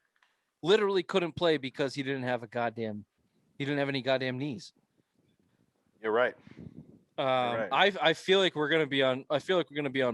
Literally couldn't play because he didn't have any goddamn knees. You're right. I feel like we're gonna be on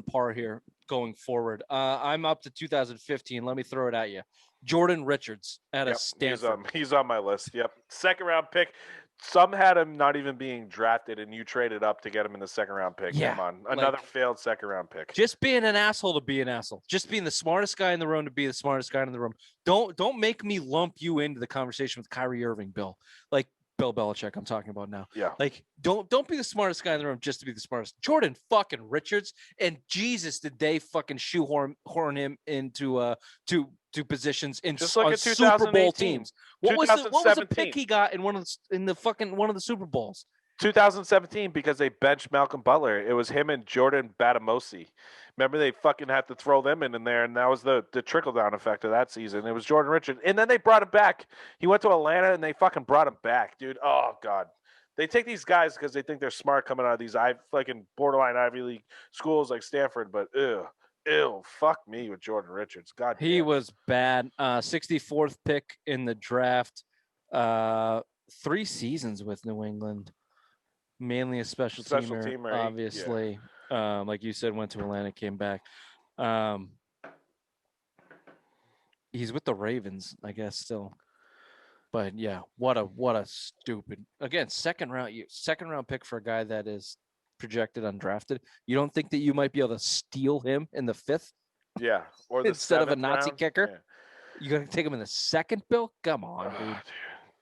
par here going forward. I'm up to 2015. Let me throw it at you. Jordan Richards at a Stanford. He's on my list. Yep. Second round pick. Some had him not even being drafted, and you traded up to get him in the second round pick. Yeah, come on, another failed second round pick. Just being an asshole to be an asshole. Just being the smartest guy in the room to be the smartest guy in the room. Don't make me lump you into the conversation with Kyrie Irving, Bill. Like Bill Belichick, I'm talking about now. Yeah. Like, don't be the smartest guy in the room just to be the smartest. Jordan fucking Richards, and Jesus, did they fucking shoehorn him into two positions in just like Super Bowl teams. What was the pick he got in one of the Super Bowls? 2017, because they benched Malcolm Butler. It was him and Jordan Batamosi. Remember, they fucking had to throw them in there, and that was the trickle-down effect of that season. It was Jordan Richards. And then they brought him back. He went to Atlanta, and they fucking brought him back, dude. Oh, God. They take these guys because they think they're smart coming out of these fucking borderline Ivy League schools like Stanford, but ew, fuck me with Jordan Richards. God damn. He was bad. 64th pick in the draft. 3 seasons with New England. Mainly a special teamer, obviously. Yeah. Like you said, went to Atlanta, came back. He's with the Ravens, I guess, still. But yeah, what a stupid, again, second round pick for a guy that is projected undrafted. You don't think that you might be able to steal him in the 5th? Yeah, or instead of a Nazi round? kicker. Yeah. You got to take him in the 2nd, Bill? Come on, dude.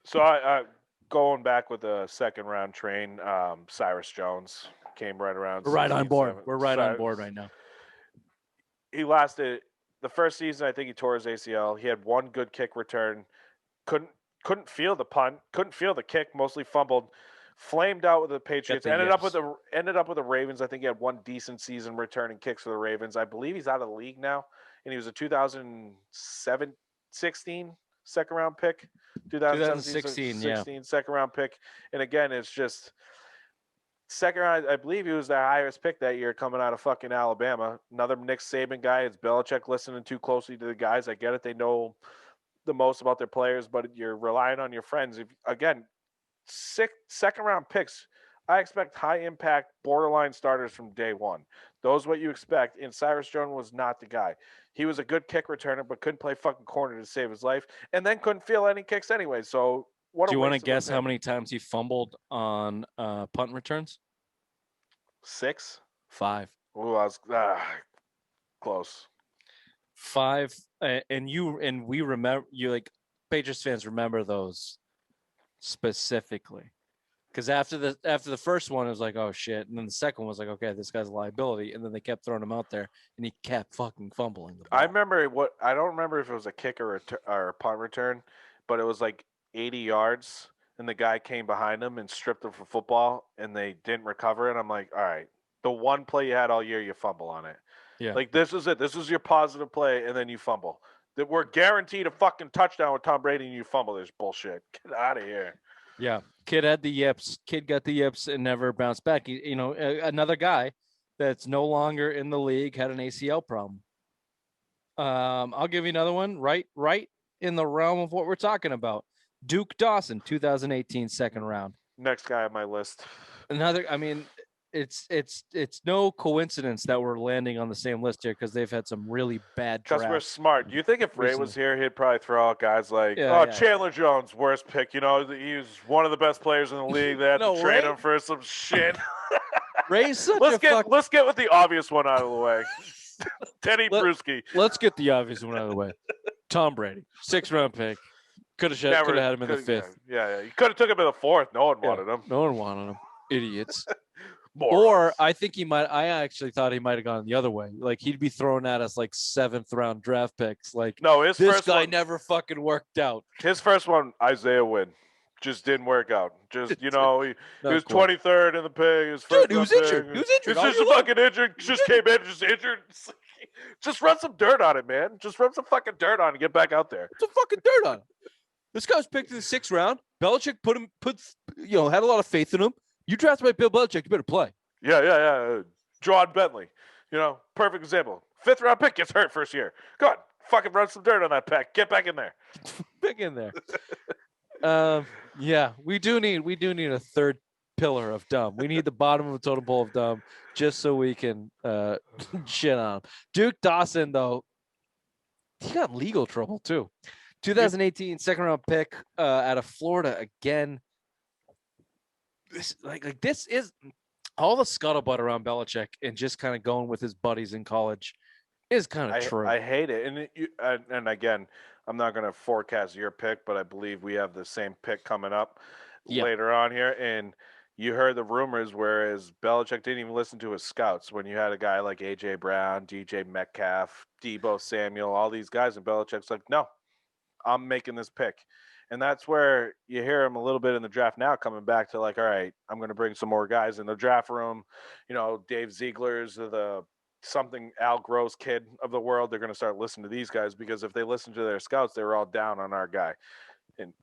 So I going back with the second round train, Cyrus Jones came right around. We're right on board. We're right on board right now. He lasted the first season. I think he tore his ACL. He had one good kick return. Couldn't feel the punt. Couldn't feel the kick. Mostly fumbled. Flamed out with the Patriots. Ended up with the Ravens. I think he had one decent season returning kicks for the Ravens. I believe he's out of the league now, and he was a 2016 second round pick. 2016, second round pick. And again, it's just second round. I believe he was the highest pick that year coming out of fucking Alabama. Another Nick Saban guy. It's Belichick listening too closely to the guys. I get it. They know the most about their players, but you're relying on your friends. Again, second round picks, I expect high impact borderline starters from day one. Those what you expect. And Cyrus Jones was not the guy. He was a good kick returner, but couldn't play fucking corner to save his life, and then couldn't feel any kicks anyway. So what? Do you want to guess how many times he fumbled on punt returns? 6, 5. Oh, I was close. 5, and we remember, you like Patriots fans remember those specifically. Because after the first one, it was like, oh shit, and then the second one was like, okay, this guy's a liability, and then they kept throwing him out there, and he kept fucking fumbling the ball. I don't remember if it was a kick or a punt return, but it was like 80 yards, and the guy came behind him and stripped him for football, and they didn't recover it. I'm like, all right, the one play you had all year, you fumble on it. Yeah. Like this is it. This is your positive play, and then you fumble. That we're guaranteed a fucking touchdown with Tom Brady, and you fumble. There's bullshit. Get out of here. Yeah, kid had the yips. Kid got the yips and never bounced back. Another guy that's no longer in the league had an ACL problem. I'll give you another one. Right in the realm of what we're talking about. Duke Dawson, 2018 second round. Next guy on my list. Another. I mean, it's no coincidence that we're landing on the same list here because they've had some really bad drafts. Because we're smart. Do you think if Ray was here, he'd probably throw out guys like, Chandler Jones, worst pick. You know, he was one of the best players in the league. They had to trade him for some shit. Ray's such let's get with the obvious one out of the way. Teddy Bruschi. Let's get the obvious one out of the way. Tom Brady, 6th round pick. Could have had him in the 5th. Yeah. You could have took him in the 4th. No one wanted him. No one wanted him. Idiots. Or I think he might. I actually thought he might have gone the other way. Like he'd be throwing at us like 7th round draft picks. Like no, this guy never fucking worked out. His first one, Isaiah Wynn, just didn't work out. Just he was 23rd in the pick. He was injured. He was just fucking injured. Just came in, just injured. Just run some dirt on it, man. Just run some fucking dirt on it and get back out there. Some fucking dirt on it. This guy was picked in the 6th round. Belichick had a lot of faith in him. You drafted by Bill Belichick, you better play. Yeah. John Bentley, perfect example. 5th round pick gets hurt first year. Go on, fucking run some dirt on that pack. Get back in there. Back in there. Yeah, we do need a third pillar of dumb. We need the bottom of a totem pole of dumb just so we can shit on him. Duke Dawson, though, he got in legal trouble too. 2018 second round pick out of Florida again. This is all the scuttlebutt around Belichick and just kind of going with his buddies in college is kind of true. I hate it. And again, I'm not going to forecast your pick, but I believe we have the same pick coming up later on here. And you heard the rumors, whereas Belichick didn't even listen to his scouts when you had a guy like A.J. Brown, DJ Metcalf, Deebo Samuel, all these guys. And Belichick's like, no, I'm making this pick. And that's where you hear him a little bit in the draft now coming back to like, all right, I'm going to bring some more guys in the draft room. Dave Ziegler's the something Al Gross kid of the world. They're going to start listening to these guys because if they listen to their scouts, they were all down on our guy. And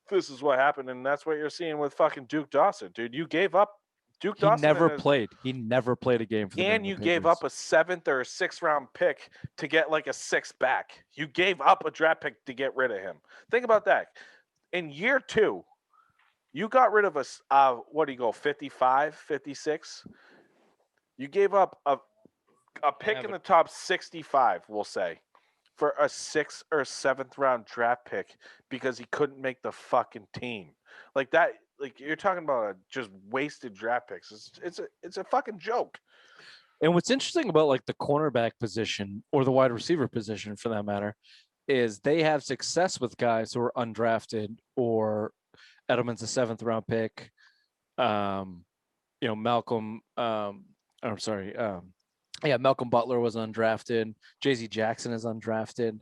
this is what happened. And that's what you're seeing with fucking Duke Dawson, dude. You gave up Duke Dawson. He never played. He never played a game for the And you gave up a 7th or a 6th round pick to get like a 6th back. You gave up a draft pick to get rid of him. Think about that. In year 2, you got rid of us. 55, 56? You gave up a pick in the top 65, we'll say, for a 6th or 7th round draft pick because he couldn't make the fucking team. Like that, like you're talking about just wasted draft picks. It's a fucking joke. And what's interesting about like the cornerback position or the wide receiver position for that matter is they have success with guys who are undrafted or Edelman's a 7th round pick. Malcolm, Malcolm Butler was undrafted. JZ Jackson is undrafted.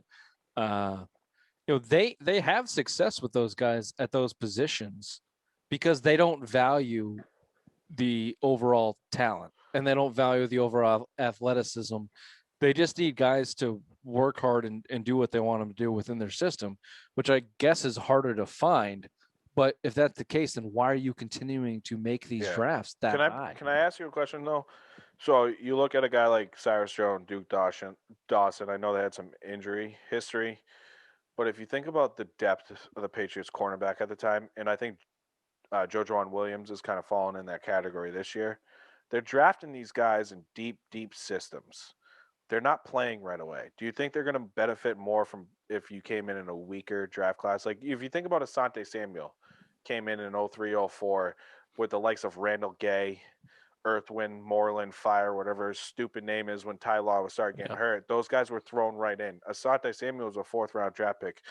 They have success with those guys at those positions because they don't value the overall talent and they don't value the overall athleticism. They just need guys to work hard and do what they want them to do within their system, which I guess is harder to find. But if that's the case, then why are you continuing to make these drafts that high? Can I ask you a question, though? So you look at a guy like Cyrus Jones, Duke Dawson. I know they had some injury history. But if you think about the depth of the Patriots cornerback at the time, and I think JoJuan Williams is kind of falling in that category this year, they're drafting these guys in deep, deep systems. They're not playing right away. Do you think they're going to benefit more from if you came in a weaker draft class? Like if you think about Asante Samuel, came in 03, 04 with the likes of Randall Gay, Earth, Wind, Moreland, Fire, whatever his stupid name is when Ty Law was starting getting hurt. Those guys were thrown right in. Asante Samuel was a 4th round draft pick.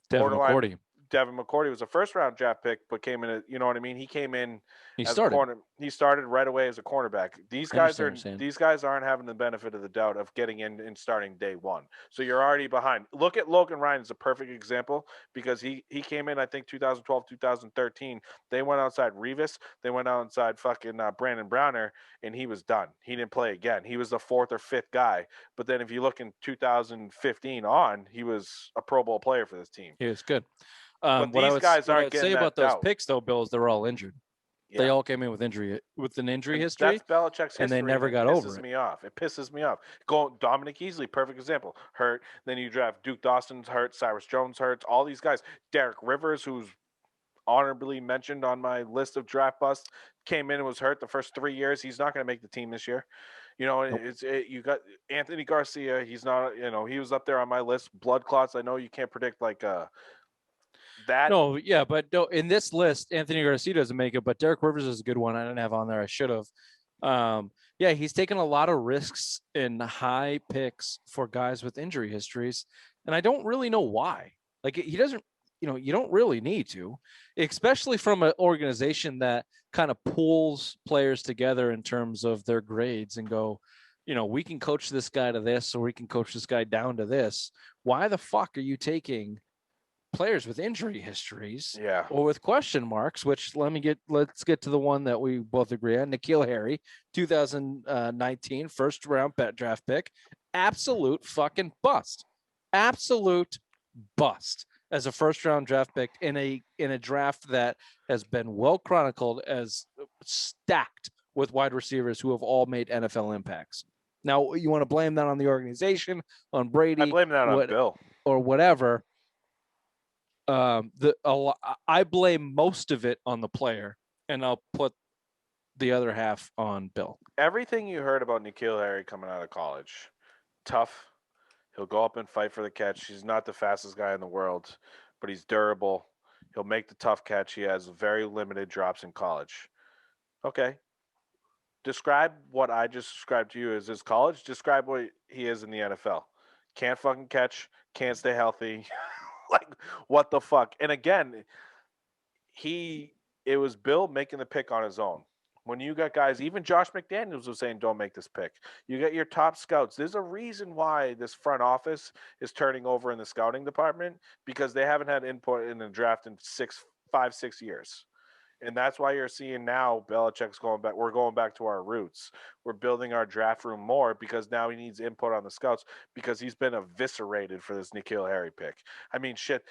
Devin McCourty. Devin McCourty was a first-round draft pick, but came in. You know what I mean? He came in He as a started. corner. He started right away as a cornerback. I understand what you're saying. These guys aren't having the benefit of the doubt of getting in and starting day one. So you're already behind. Look at Logan Ryan as a perfect example because he came in, I think 2012, 2013. They went outside Revis. They went outside fucking Brandon Browner, and he was done. He didn't play again. He was the fourth or fifth guy. But then if you look in 2015 on, he was a Pro Bowl player for this team. He was good. But these guys What I aren't would say getting about that those doubt. picks, though, Bill, is they're all injured. They Yeah. all came in with an injury And history. that's Belichick's history, and they never it got over pisses it. me off. It pisses me off. Go Dominic Easley, perfect example. Hurt. Then you draft Duke Dawson's hurt. Cyrus Jones hurts. All these guys. Derek Rivers, who's honorably mentioned on my list of draft busts, came in and was hurt the first 3 years. He's not going to make the team this year. You know, Nope. you got Anthony Garcia. He's not. You know, he was up there on my list. Blood clots. I know you can't predict like that. No, yeah, but no, in this list, Anthony Garcia doesn't make it, but Derek Rivers is a good one. I didn't have on there. I should have. Yeah, he's taken a lot of risks in high picks for guys with injury histories, and I don't really know why. Like he doesn't, you don't really need to, especially from an organization that kind of pulls players together in terms of their grades and go, we can coach this guy to this, or we can coach this guy down to this. Why the fuck are you taking players with injury histories or with question marks, which let's get to the one that we both agree on. N'Keal Harry, 2019 first round draft pick, absolute fucking bust. Absolute bust as a first round draft pick in a draft that has been well chronicled as stacked with wide receivers who have all made NFL impacts. Now, you want to blame that on the organization, on Brady, I blame that on Bill or whatever. I blame most of it on the player, and I'll put the other half on Bill. Everything you heard about N'Keal Harry coming out of college, tough. He'll go up and fight for the catch. He's not the fastest guy in the world, but he's durable. He'll make the tough catch. He has very limited drops in college. Okay. Describe what I just described to you as his college. Describe what he is in the NFL. Can't fucking catch. Can't stay healthy. Like, what the fuck? And again, it was Bill making the pick on his own. When you got guys, even Josh McDaniels was saying, don't make this pick. You got your top scouts. There's a reason why this front office is turning over in the scouting department, because they haven't had input in the draft in 5, 6 years. And that's why you're seeing now Belichick's going back. We're going back to our roots. We're building our draft room more because now he needs input on the scouts because he's been eviscerated for this N'Keal Harry pick. I mean, shit.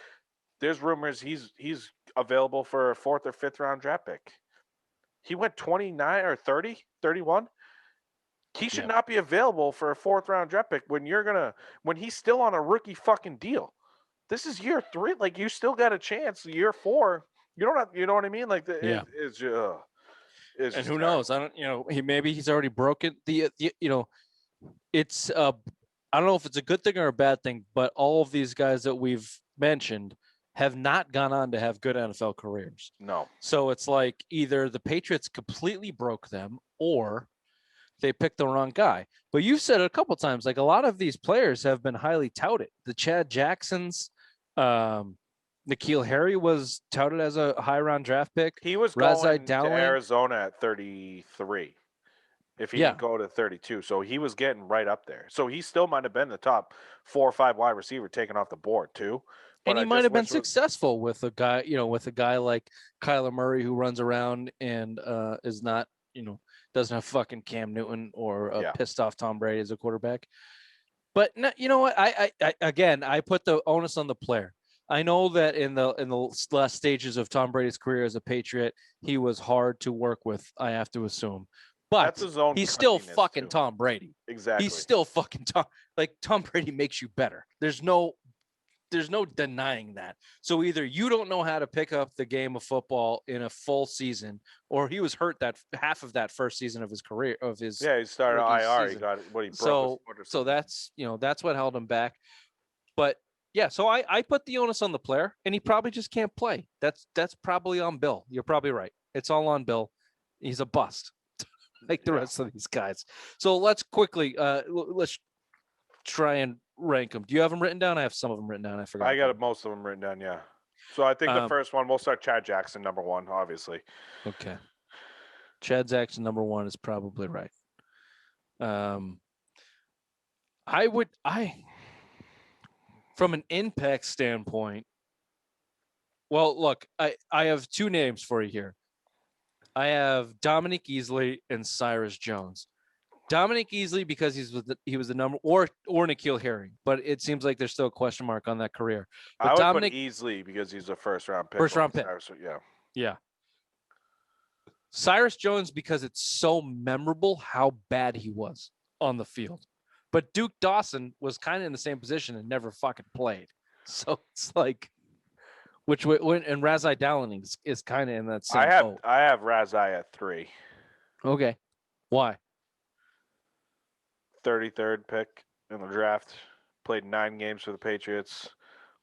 There's rumors he's available for a 4th or 5th round draft pick. He went 29 or 30, 31. He should not be available for a 4th round draft pick when he's still on a rookie fucking deal. This is year 3. Like, you still got a chance. Year 4. You don't have, you know what I mean? Like, it's and who knows? I don't, maybe he's already broken it's, I don't know if it's a good thing or a bad thing, but all of these guys that we've mentioned have not gone on to have good NFL careers. No. So it's like either the Patriots completely broke them or they picked the wrong guy. But you've said it a couple times, like a lot of these players have been highly touted. The Chad Jacksons, N'Keal Harry was touted as a high round draft pick. He was going to Arizona at 33 if he didn't go to 32. So he was getting right up there. So he still might have been the top 4 or 5 wide receiver taken off the board too. But and he might have been successful with a guy, with a guy like Kyler Murray who runs around and is not, doesn't have fucking Cam Newton or pissed off Tom Brady as a quarterback. But you know what? I put the onus on the player. I know that in the last stages of Tom Brady's career as a Patriot, he was hard to work with, I have to assume. But he's still fucking Tom Brady. Exactly. He's still fucking Tom Brady makes you better. There's no denying that. So either you don't know how to pick up the game of football in a full season, or he was hurt that half of that first season of his career he started IR. Season. He got what he broke. So that's that's what held him back. But yeah, so I put the onus on the player, and he probably just can't play. That's probably on Bill. You're probably right. It's all on Bill. He's a bust, like the rest of these guys. So let's quickly let's try and rank them. Do you have them written down? I have some of them written down. I forgot. I got most of them written down. Yeah. So I think the first one, we'll start Chad Jackson, number one, obviously. Okay. Chad Jackson, number one, is probably right. From an impact standpoint, well, look, I have two names for you here. I have Dominic Easley and Cyrus Jones. Dominic Easley because he was the number, or N'Keal Harry, but it seems like there's still a question mark on that career. But I would Dominic put Easley because he's a first-round pick. First-round pick. Yeah. Cyrus Jones because it's so memorable how bad he was on the field. But Duke Dawson was kind of in the same position and never fucking played. So it's like, and Razai Dowling is kind of in that same boat. I have Razai at 3. Okay. Why? 33rd pick in the draft. Played 9 games for the Patriots.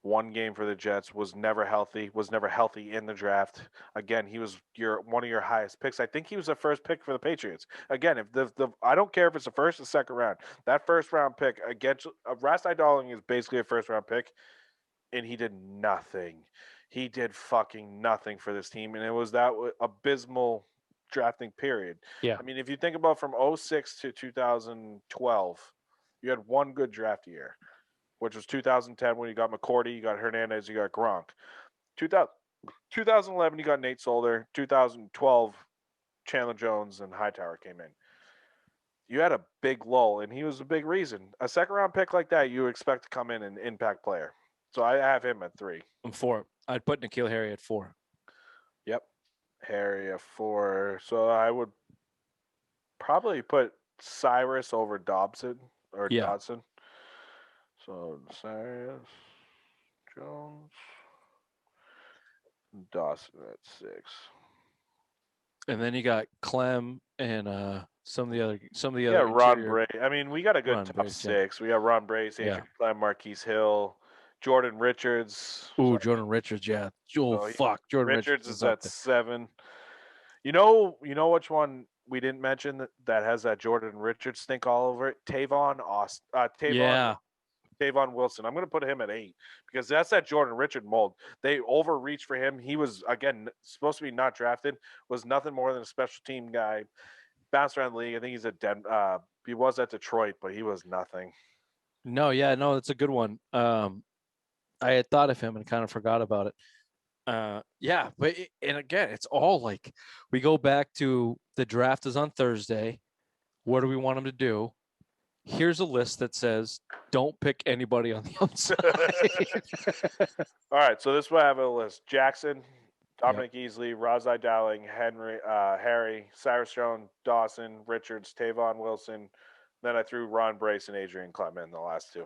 1 game for the Jets. Was never healthy in the draft. Again, he was one of your highest picks. I think he was the first pick for the Patriots. Again, if I don't care if it's the first or second round. That first round pick against Razai Dowling is basically a first round pick, and he did nothing. He did fucking nothing for this team, and it was that abysmal drafting period. Yeah. I mean, if you think about from 2006 to 2012, you had one good draft year, which was 2010 when you got McCourty, you got Hernandez, you got Gronk. 2011, you got Nate Solder. 2012, Chandler Jones and Hightower came in. You had a big lull, and he was a big reason. A second-round pick like that, you expect to come in an impact player. So I have him at 3. I'm 4. I'd put N'Keal Harry at 4. Yep. Harry at 4. So I would probably put Cyrus over Dodson. So Cyrus, Jones, Dawson at 6. And then you got Clem and some of the other. Yeah, Ron Brace. I mean, we got a good top 6. We got Ron Brace, Adrian Clem, Marquise Hill, Jordan Richards. Ooh, Jordan Richards, yeah. Jordan Richards is at 7. You know which one we didn't mention that has that Jordan Richards stink all over it? Tavon Wilson. I'm going to put him at 8 because that's that Jordan Richard mold. They overreached for him. He was, again, supposed to be not drafted, was nothing more than a special team guy. Bounced around the league. I think he's at he was at Detroit, but he was nothing. No, it's a good one. I had thought of him and kind of forgot about it. And again, it's all like we go back to the draft is on Thursday. What do we want him to do? Here's a list that says don't pick anybody on the outside. All right, so this is what I have a list: Jackson, Dominic Easley, Razai Dowling, Harry, Cyrus Jones, Dawson, Richards, Tavon Wilson. Then I threw Ron Brace and Adrian Clement in the last 2.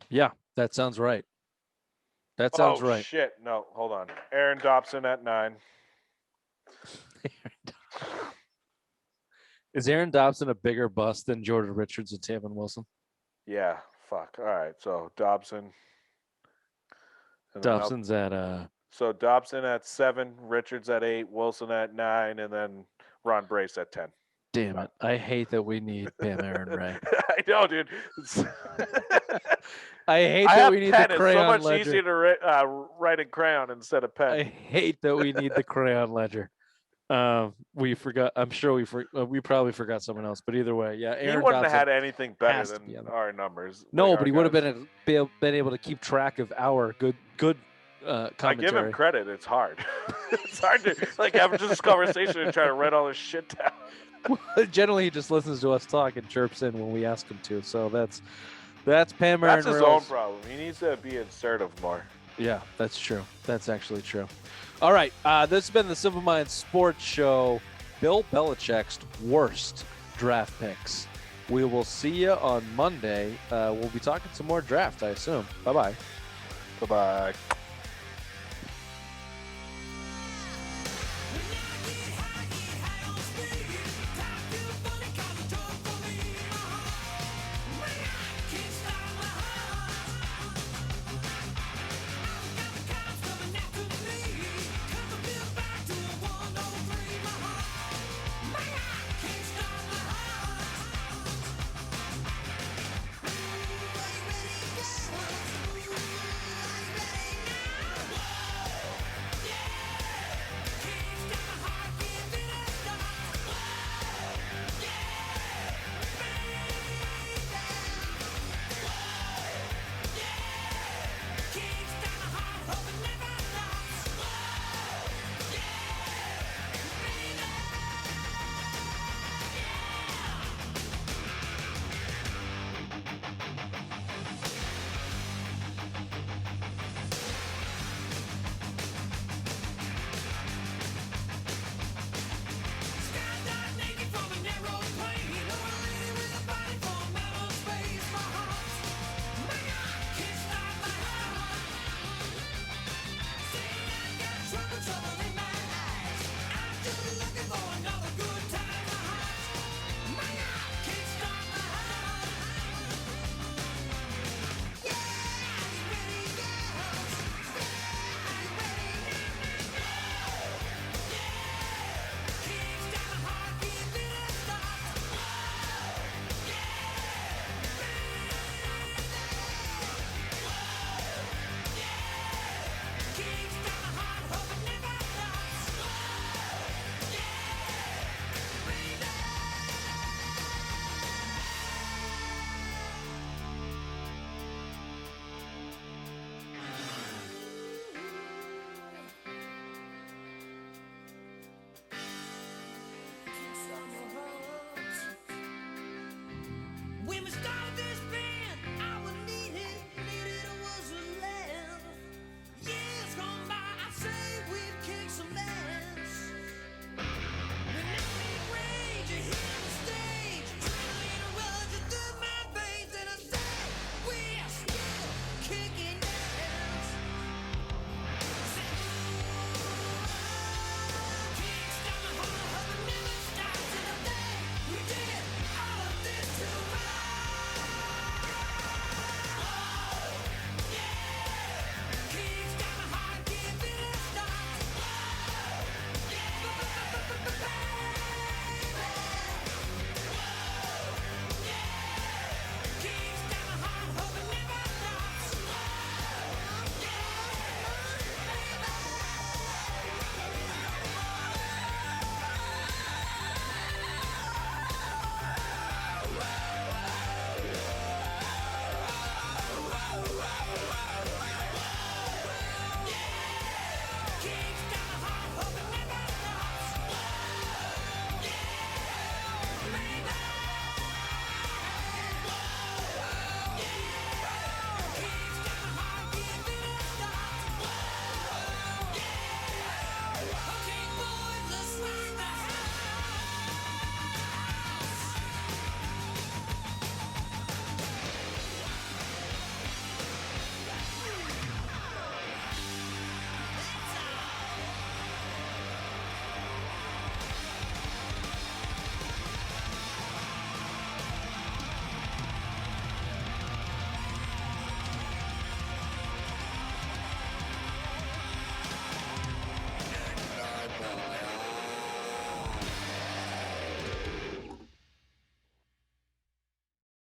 Yeah, that sounds right. That sounds right. Oh, shit. No, hold on. Aaron Dobson at 9. Is Aaron Dobson a bigger bust than Jordan Richards and Tavon Wilson? Yeah, fuck. All right, so Dobson. Dobson's at So Dobson at 7, Richards at 8, Wilson at 9, and then Ron Brace at 10. Damn it. I hate that we need Pam Aaron Ray. I know, dude. I hate that we need the crayon ledger. It's so much easier to write in crayon instead of pen. I hate that we need the crayon ledger. We forgot. I'm sure we probably forgot someone else. But either way, yeah. Aaron wouldn't have had anything better than our numbers. No, but he would have been able to keep track of our good commentary. I give him credit. It's hard. It's hard to have this conversation and try to write all this shit down. Generally, he just listens to us talk and chirps in when we ask him to. So that's Pam Aaron. That's his own problem. He needs to be assertive more. Yeah, that's true. That's actually true. All right, this has been the Simple Minds Sports Show. Bill Belichick's worst draft picks. We will see you on Monday. We'll be talking some more draft, I assume. Bye-bye. Bye-bye.